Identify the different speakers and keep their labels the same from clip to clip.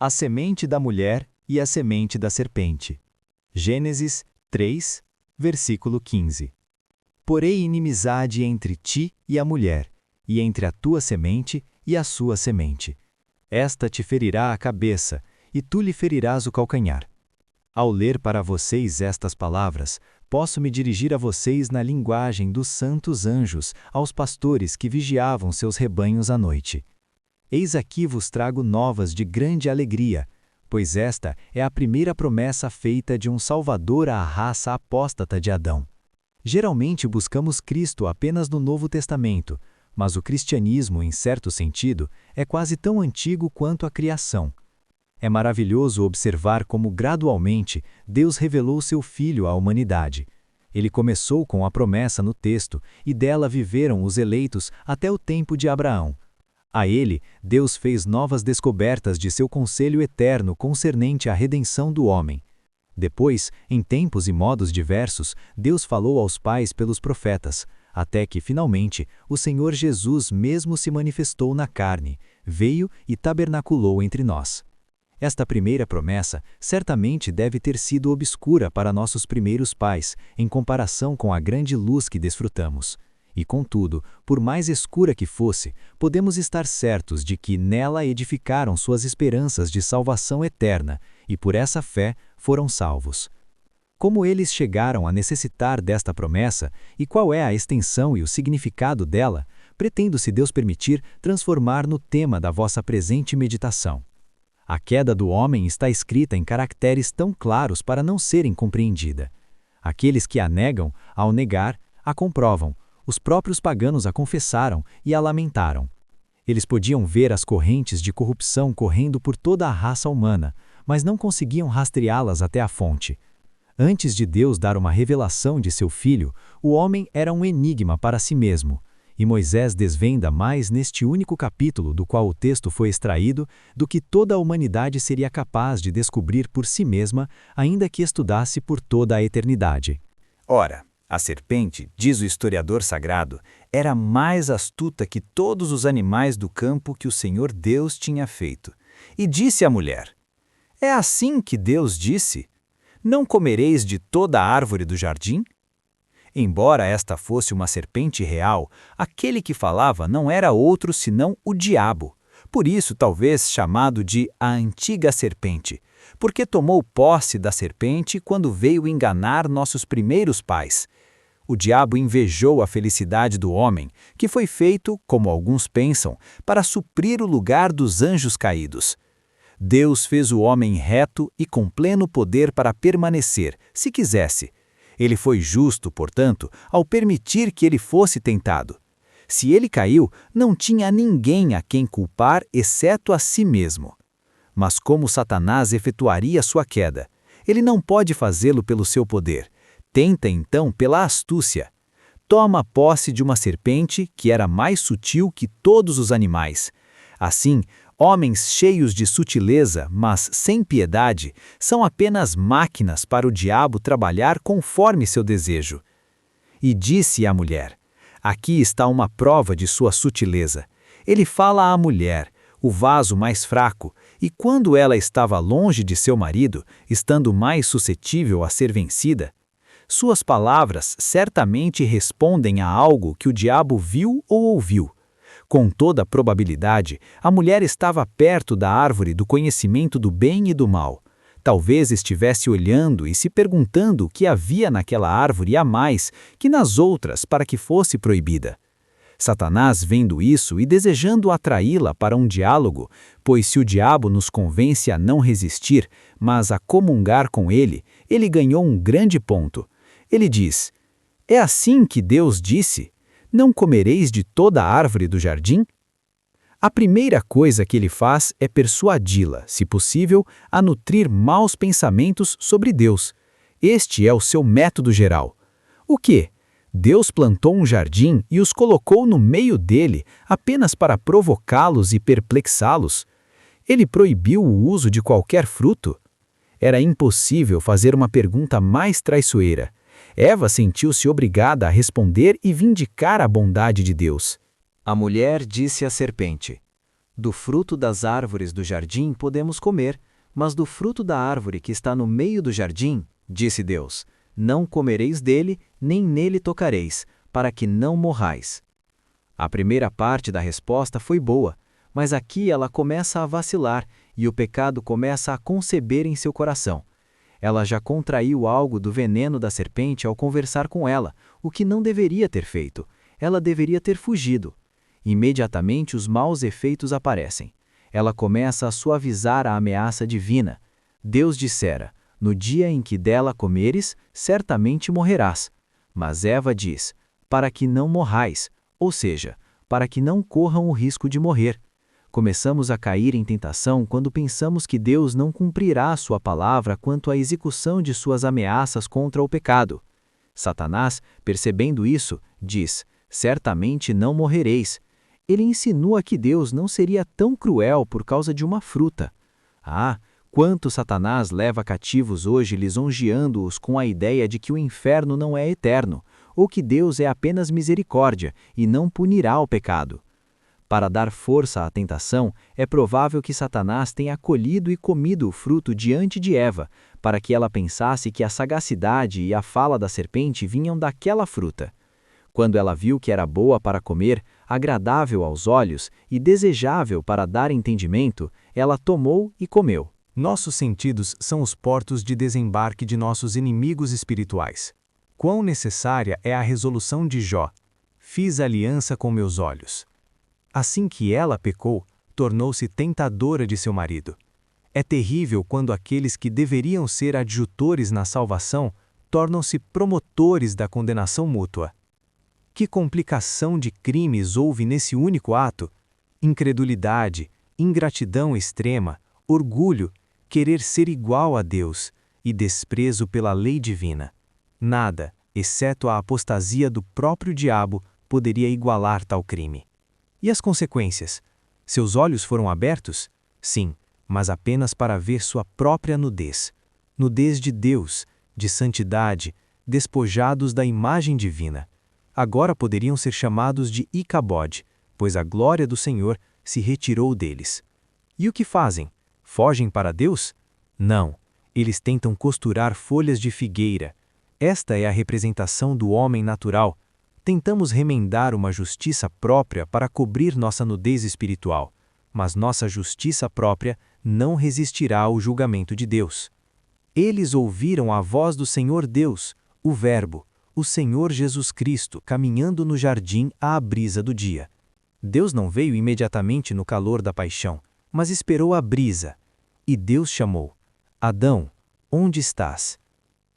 Speaker 1: A semente da mulher e a semente da serpente. Gênesis 3, versículo 15. Porei inimizade entre ti e a mulher, e entre a tua semente e a sua semente. Esta te ferirá a cabeça, e tu lhe ferirás o calcanhar. Ao ler para vocês estas palavras, posso me dirigir a vocês na linguagem dos santos anjos, aos pastores que vigiavam seus rebanhos à noite. Eis aqui vos trago novas de grande alegria, pois esta é a primeira promessa feita de um Salvador à raça apóstata de Adão. Geralmente buscamos Cristo apenas no Novo Testamento, mas o cristianismo, em certo sentido, é quase tão antigo quanto a criação. É maravilhoso observar como gradualmente Deus revelou seu Filho à humanidade. Ele começou com a promessa no texto e dela viveram os eleitos até o tempo de Abraão. A ele, Deus fez novas descobertas de seu conselho eterno concernente à redenção do homem. Depois, em tempos e modos diversos, Deus falou aos pais pelos profetas, até que, finalmente, o Senhor Jesus mesmo se manifestou na carne, veio e tabernaculou entre nós. Esta primeira promessa certamente deve ter sido obscura para nossos primeiros pais, em comparação com a grande luz que desfrutamos. E, contudo, por mais escura que fosse, podemos estar certos de que nela edificaram suas esperanças de salvação eterna, e por essa fé foram salvos. Como eles chegaram a necessitar desta promessa, e qual é a extensão e o significado dela, pretendo, se Deus permitir, transformar no tema da vossa presente meditação. A queda do homem está escrita em caracteres tão claros para não serem compreendida. Aqueles que a negam, ao negar, a comprovam. Os próprios paganos a confessaram e a lamentaram. Eles podiam ver as correntes de corrupção correndo por toda a raça humana, mas não conseguiam rastreá-las até a fonte. Antes de Deus dar uma revelação de seu Filho, o homem era um enigma para si mesmo, e Moisés desvenda mais neste único capítulo do qual o texto foi extraído do que toda a humanidade seria capaz de descobrir por si mesma, ainda que estudasse por toda a eternidade.
Speaker 2: Ora, a serpente, diz o historiador sagrado, era mais astuta que todos os animais do campo que o Senhor Deus tinha feito. E disse à mulher: É assim que Deus disse: Não comereis de toda a árvore do jardim? Embora esta fosse uma serpente real, aquele que falava não era outro senão o diabo. Por isso, talvez chamado de a antiga serpente, porque tomou posse da serpente quando veio enganar nossos primeiros pais. O diabo invejou a felicidade do homem, que foi feito, como alguns pensam, para suprir o lugar dos anjos caídos. Deus fez o homem reto e com pleno poder para permanecer, se quisesse. Ele foi justo, portanto, ao permitir que ele fosse tentado. Se ele caiu, não tinha ninguém a quem culpar exceto a si mesmo. Mas como Satanás efetuaria sua queda? Ele não pode fazê-lo pelo seu poder. Tenta então pela astúcia. Toma posse de uma serpente que era mais sutil que todos os animais. Assim, homens cheios de sutileza, mas sem piedade, são apenas máquinas para o diabo trabalhar conforme seu desejo. E disse à mulher: Aqui está uma prova de sua sutileza. Ele fala à mulher, o vaso mais fraco, e quando ela estava longe de seu marido, estando mais suscetível a ser vencida, suas palavras certamente respondem a algo que o diabo viu ou ouviu. Com toda probabilidade, a mulher estava perto da árvore do conhecimento do bem e do mal. Talvez estivesse olhando e se perguntando o que havia naquela árvore a mais que nas outras para que fosse proibida. Satanás, vendo isso e desejando atraí-la para um diálogo, pois se o diabo nos convence a não resistir, mas a comungar com ele ganhou um grande ponto. Ele diz: É assim que Deus disse: Não comereis de toda a árvore do jardim? A primeira coisa que ele faz é persuadi-la, se possível, a nutrir maus pensamentos sobre Deus. Este é o seu método geral. O quê? Deus plantou um jardim e os colocou no meio dele apenas para provocá-los e perplexá-los. Ele proibiu o uso de qualquer fruto? Era impossível fazer uma pergunta mais traiçoeira. Eva sentiu-se obrigada a responder e vindicar a bondade de Deus.
Speaker 1: A mulher disse à serpente:
Speaker 2: Do fruto das árvores do jardim podemos comer, mas do fruto da árvore que está no meio do jardim, disse Deus, não comereis dele, nem nele tocareis, para que não morrais. A primeira parte da resposta foi boa, mas aqui ela começa a vacilar e o pecado começa a conceber em seu coração. Ela já contraiu algo do veneno da serpente ao conversar com ela, o que não deveria ter feito. Ela deveria ter fugido. Imediatamente os maus efeitos aparecem. Ela começa a suavizar a ameaça divina. Deus dissera, no dia em que dela comeres, certamente morrerás. Mas Eva diz, para que não morrais, ou seja, para que não corram o risco de morrer. Começamos a cair em tentação quando pensamos que Deus não cumprirá sua palavra quanto à execução de suas ameaças contra o pecado. Satanás, percebendo isso, diz, certamente não morrereis. Ele insinua que Deus não seria tão cruel por causa de uma fruta. Ah, quanto Satanás leva cativos hoje lisonjeando-os com a ideia de que o inferno não é eterno, ou que Deus é apenas misericórdia e não punirá o pecado. Para dar força à tentação, é provável que Satanás tenha colhido e comido o fruto diante de Eva, para que ela pensasse que a sagacidade e a fala da serpente vinham daquela fruta. Quando ela viu que era boa para comer, agradável aos olhos e desejável para dar entendimento, ela tomou e comeu.
Speaker 1: Nossos sentidos são os portos de desembarque de nossos inimigos espirituais. Quão necessária é a resolução de Jó: fiz aliança com meus olhos. Assim que ela pecou, tornou-se tentadora de seu marido. É terrível quando aqueles que deveriam ser adjutores na salvação tornam-se promotores da condenação mútua. Que complicação de crimes houve nesse único ato? Incredulidade, ingratidão extrema, orgulho, querer ser igual a Deus e desprezo pela lei divina. Nada, exceto a apostasia do próprio diabo, poderia igualar tal crime. E as consequências? Seus olhos foram abertos? Sim, mas apenas para ver sua própria nudez. Nudez de Deus, de santidade, despojados da imagem divina. Agora poderiam ser chamados de Icabode, pois a glória do Senhor se retirou deles. E o que fazem? Fogem para Deus? Não, eles tentam costurar folhas de figueira. Esta é a representação do homem natural. Tentamos remendar uma justiça própria para cobrir nossa nudez espiritual, mas nossa justiça própria não resistirá ao julgamento de Deus. Eles ouviram a voz do Senhor Deus, o Verbo, o Senhor Jesus Cristo, caminhando no jardim à brisa do dia. Deus não veio imediatamente no calor da paixão, mas esperou a brisa. E Deus chamou: Adão, onde estás?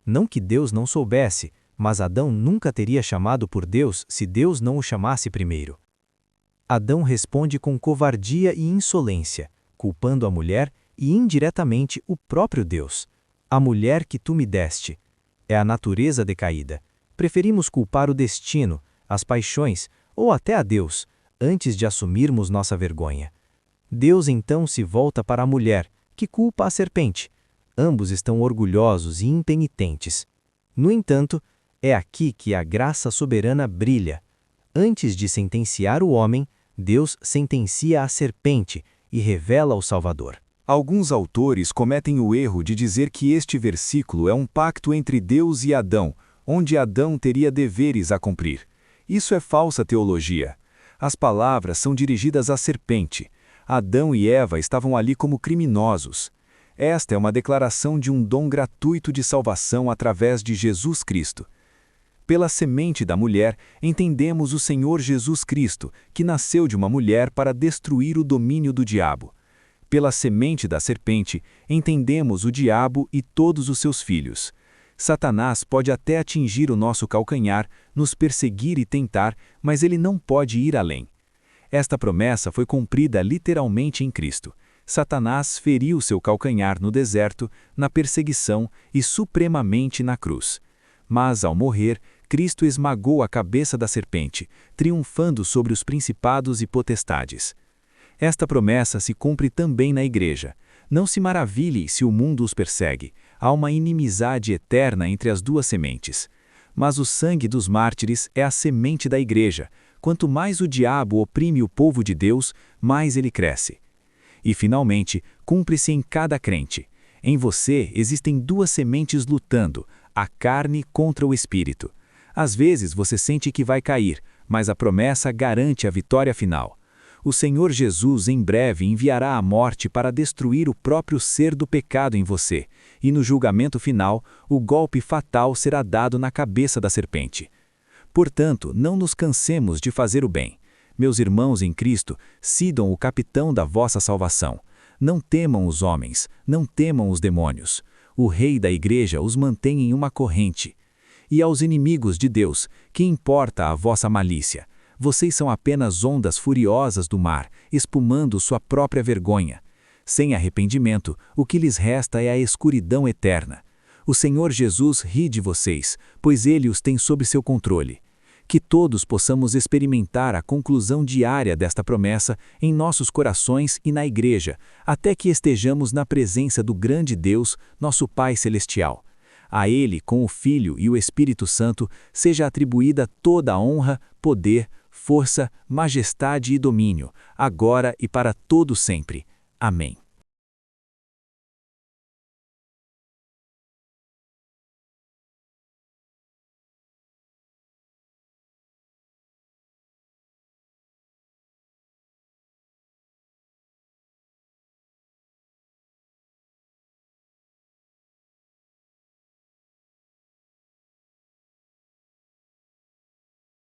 Speaker 1: Não que Deus não soubesse, mas Adão nunca teria chamado por Deus se Deus não o chamasse primeiro. Adão responde com covardia e insolência, culpando a mulher e indiretamente o próprio Deus. A mulher que tu me deste. É a natureza decaída. Preferimos culpar o destino, as paixões ou até a Deus, antes de assumirmos nossa vergonha. Deus então se volta para a mulher, que culpa a serpente. Ambos estão orgulhosos e impenitentes. No entanto, é aqui que a graça soberana brilha. Antes de sentenciar o homem, Deus sentencia a serpente e revela o Salvador.
Speaker 3: Alguns autores cometem o erro de dizer que este versículo é um pacto entre Deus e Adão, onde Adão teria deveres a cumprir. Isso é falsa teologia. As palavras são dirigidas à serpente. Adão e Eva estavam ali como criminosos. Esta é uma declaração de um dom gratuito de salvação através de Jesus Cristo. Pela semente da mulher, entendemos o Senhor Jesus Cristo, que nasceu de uma mulher para destruir o domínio do diabo. Pela semente da serpente, entendemos o diabo e todos os seus filhos. Satanás pode até atingir o nosso calcanhar, nos perseguir e tentar, mas ele não pode ir além. Esta promessa foi cumprida literalmente em Cristo. Satanás feriu seu calcanhar no deserto, na perseguição e supremamente na cruz. Mas, ao morrer, Cristo esmagou a cabeça da serpente, triunfando sobre os principados e potestades. Esta promessa se cumpre também na Igreja. Não se maravilhe se o mundo os persegue. Há uma inimizade eterna entre as duas sementes. Mas o sangue dos mártires é a semente da Igreja, Quanto mais o diabo oprime o povo de Deus, mais ele cresce. E, finalmente, cumpre-se em cada crente. Em você existem duas sementes lutando, a carne contra o espírito. Às vezes você sente que vai cair, mas a promessa garante a vitória final. O Senhor Jesus em breve enviará a morte para destruir o próprio ser do pecado em você, e no julgamento final, o golpe fatal será dado na cabeça da serpente. Portanto, não nos cansemos de fazer o bem. Meus irmãos em Cristo, sidam o capitão da vossa salvação. Não temam os homens, não temam os demônios. O rei da igreja os mantém em uma corrente. E aos inimigos de Deus, que importa a vossa malícia? Vocês são apenas ondas furiosas do mar, espumando sua própria vergonha. Sem arrependimento, o que lhes resta é a escuridão eterna. O Senhor Jesus ri de vocês, pois Ele os tem sob seu controle. Que todos possamos experimentar a conclusão diária desta promessa em nossos corações e na Igreja, até que estejamos na presença do grande Deus, nosso Pai Celestial. A Ele, com o Filho e o Espírito Santo, seja atribuída toda a honra, poder, força, majestade e domínio, agora e para todo sempre. Amém.